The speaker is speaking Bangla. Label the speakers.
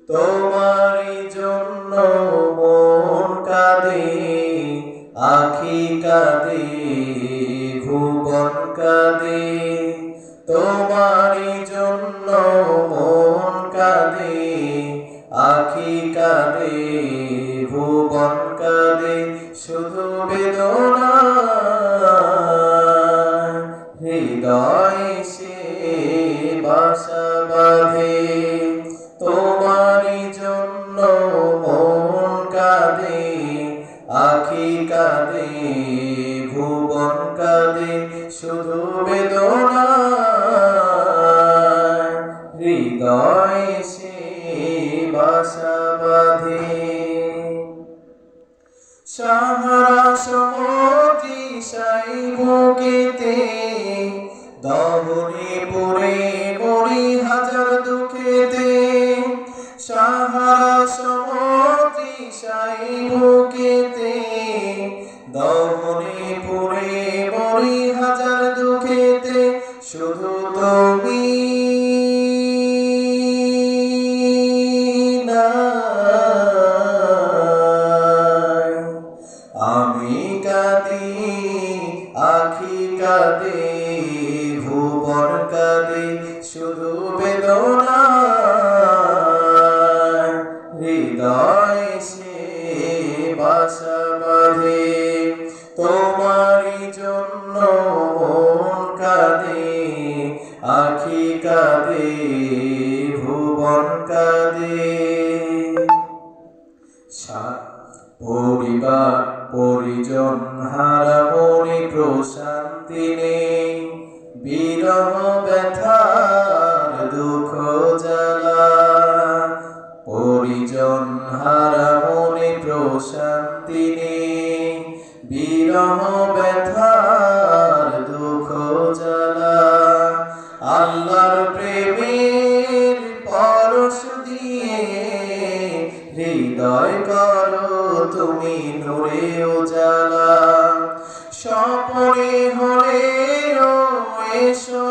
Speaker 1: তোমারই জন্য মন কাঁদে, আখি কাঁদে, ভুবন কাঁদে। তোমারই জন্য মন কাঁদে, আখি কাঁদে, ভুবন কাঁদে। শুধু বেদনা হৃদয়ে সে বাসা বাঁধে। তোমারই জন্য মন কাঁদে, আখি কাঁদে, ভুবন কাঁদে। শুধু বেদনা হৃদয়ে সে বাসা বাঁধে। সাহারা সমুদ্রি সাই বুকেতে দহনে পড়ে মরি হাজার দুঃখেতে। সাহারা সমুদ্রি সাই বুকেতে দহনে পড়ে মরি হাজার দুঃখেতে। শুধু তুমি আমি কাঁদি, আখি কাঁদে, ভুবন কাঁদে। শুধু বেদনা হৃদয়ে সে বাসা বাঁধে। তোমারই জন্য মন কাঁদে, আখি কাঁদে, ভুবন কাঁদে। পরিবার পরিজন হারা মনে প্রশান্তি নেই, বিরহ ব্যথার দুঃখ জ্বালা। পরিজন হারা মনে প্রশান্তি নেই, বিরহ ব্যথার দুঃখ জ্বালা। আল্লাহর প্রেমের পরশ দিয়ে হৃদয় করো তুমি নূরে উজালা। স্বপনে হলেও এসো